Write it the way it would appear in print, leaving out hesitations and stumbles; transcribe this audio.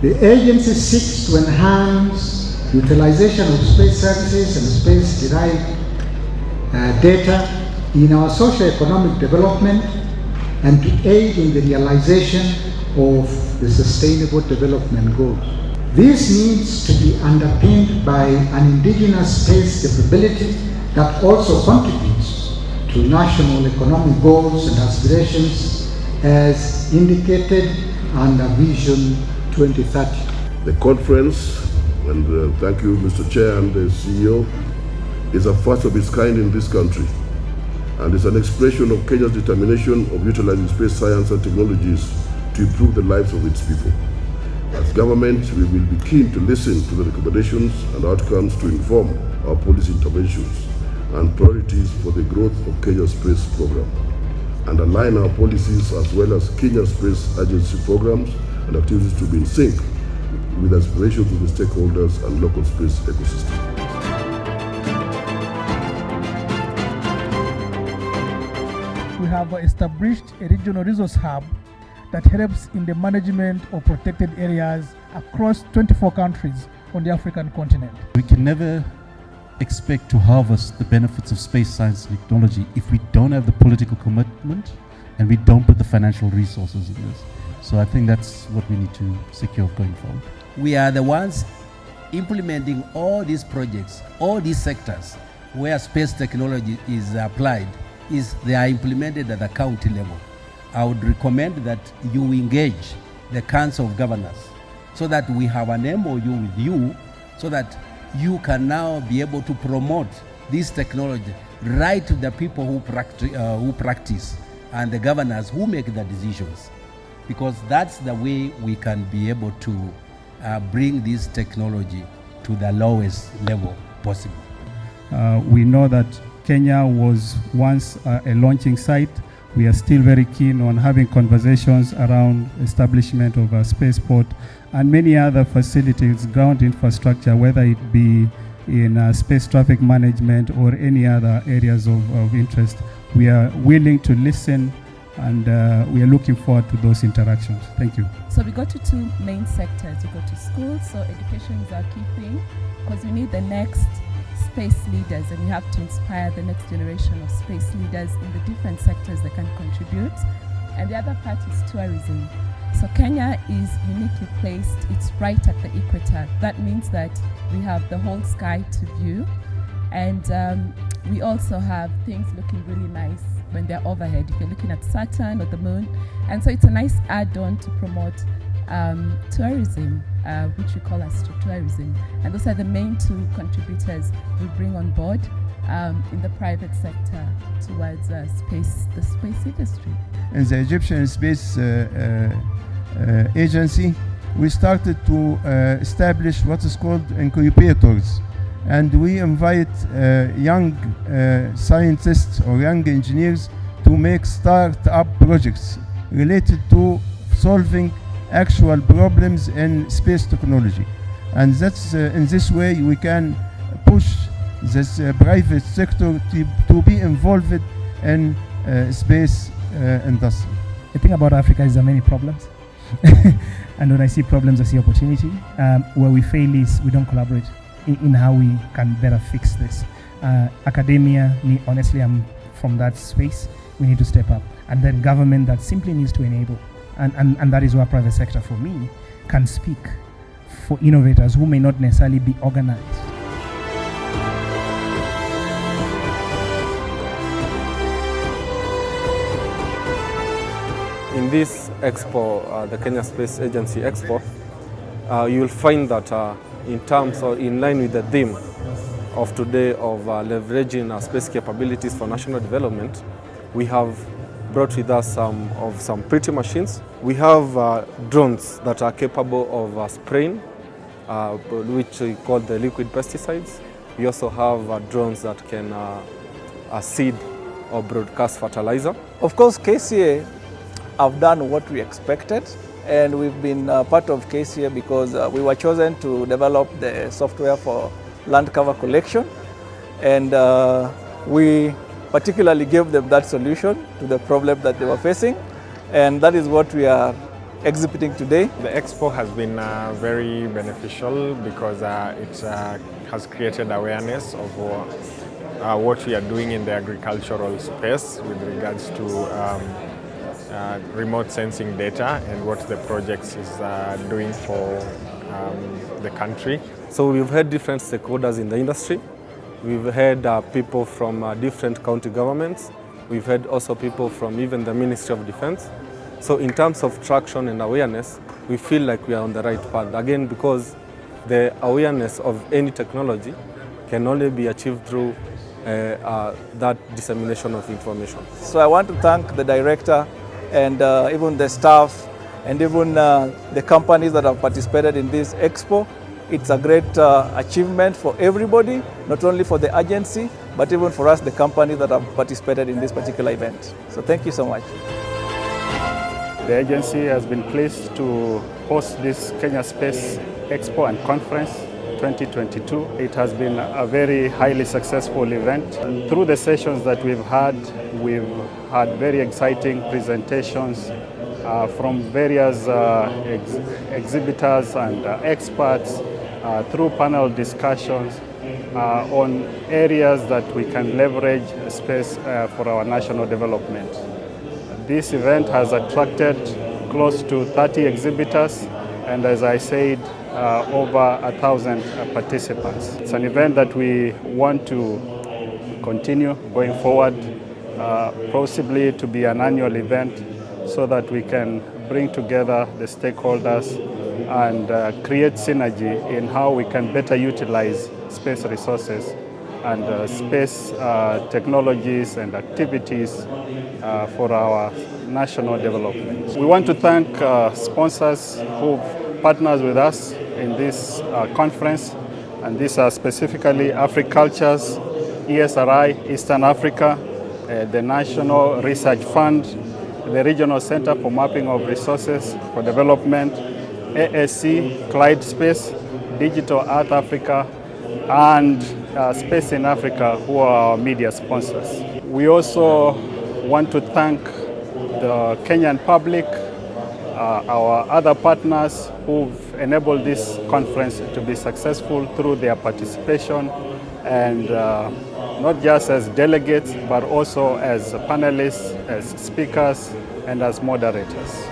The agency seeks to enhance utilization of space services and space-derived data in our socio-economic development and to aid in the realization of the Sustainable Development Goals. This needs to be underpinned by an indigenous space capability that also contributes to national economic goals and aspirations as indicated under Vision 2030. The conference, and thank you Mr. Chair and the CEO, is a first of its kind in this country and is an expression of Kenya's determination of utilizing space science and technologies to improve the lives of its people. As government, we will be keen to listen to the recommendations and outcomes to inform our policy interventions and priorities for the growth of Kenya's space program and align our policies as well as Kenya's space agency programs and activities to be in sync with aspirations of the stakeholders and local space ecosystem. We have established a regional resource hub that helps in the management of protected areas across 24 countries on the African continent. We can never expect to harvest the benefits of space science and technology if we don't have the political commitment and we don't put the financial resources in this. So I think that's what we need to secure going forward. We are the ones implementing all these projects, all these sectors where space technology is applied, they are implemented at the county level. I would recommend that you engage the Council of Governors so that we have an MOU with you so that you can now be able to promote this technology right to the people who practice and the governors who make the decisions, because that's the way we can be able to bring this technology to the lowest level possible. We know that Kenya was once a launching site. We are still very keen on having conversations around establishment of a spaceport and many other facilities, ground infrastructure, whether it be in space traffic management or any other areas of interest. We are willing to listen and we are looking forward to those interactions. Thank you. So we go to two main sectors. We go to schools, so education is our key thing because we need the next space leaders and we have to inspire the next generation of space leaders in the different sectors that can contribute. And the other part is tourism. So Kenya is uniquely placed. It's right at the equator. That means that we have the whole sky to view. And we also have things looking really nice when they're overhead, if you're looking at Saturn or the moon. And so it's a nice add-on to promote tourism, which we call astrotourism. And those are the main two contributors we bring on board in the private sector towards the space industry. In the Egyptian Space Agency, we started to establish what is called incubators. And we invite young scientists or young engineers to make start-up projects related to solving actual problems in space technology. And that's in this way we can push this private sector to be involved in space industry. The thing about Africa is there are many problems. And when I see problems, I see opportunity. Where we fail is we don't collaborate in how we can better fix this. Academia, honestly, I'm from that space. We need to step up. And then government that simply needs to enable. And that is where private sector, for me, can speak for innovators who may not necessarily be organized. In this Expo, the Kenya Space Agency Expo, you will find that in terms or in line with the theme of today of leveraging our space capabilities for national development, we have brought with us some pretty machines. We have drones that are capable of spraying, which we call the liquid pesticides. We also have drones that can seed or broadcast fertilizer. Of course, KCA have done what we expected, and we've been part of KCA because we were chosen to develop the software for land cover collection, and we particularly gave them that solution to the problem that they were facing, and that is what we are exhibiting today. The Expo has been very beneficial because it has created awareness of what we are doing in the agricultural space with regards to remote sensing data and what the project is doing for the country. So we've had different stakeholders in the industry. We've had people from different county governments. We've had also people from even the Ministry of Defense. So in terms of traction and awareness, we feel like we are on the right path. Again, because the awareness of any technology can only be achieved through that dissemination of information. So I want to thank the director and even the staff and even the companies that have participated in this expo. It's a great achievement for everybody, not only for the agency, but even for us, the companies that have participated in this particular event. So thank you so much. The agency has been pleased to host this Kenya Space Expo and Conference 2022. It has been a very highly successful event. And through the sessions that we've had very exciting presentations from various exhibitors and experts through panel discussions on areas that we can leverage space for our national development. This event has attracted close to 30 exhibitors and, as I said, over 1,000 participants. It's an event that we want to continue going forward, possibly to be an annual event so that we can bring together the stakeholders and create synergy in how we can better utilize space resources and space technologies and activities for our national development. We want to thank sponsors who've partnered with us in this conference, and these are specifically Africultures, ESRI, Eastern Africa, the National Research Fund, the Regional Center for Mapping of Resources for Development, ASC, Clyde Space, Digital Earth Africa, and Space in Africa, who are our media sponsors. We also want to thank the Kenyan public, our other partners who've enabled this conference to be successful through their participation, and not just as delegates, but also as panelists, as speakers, and as moderators.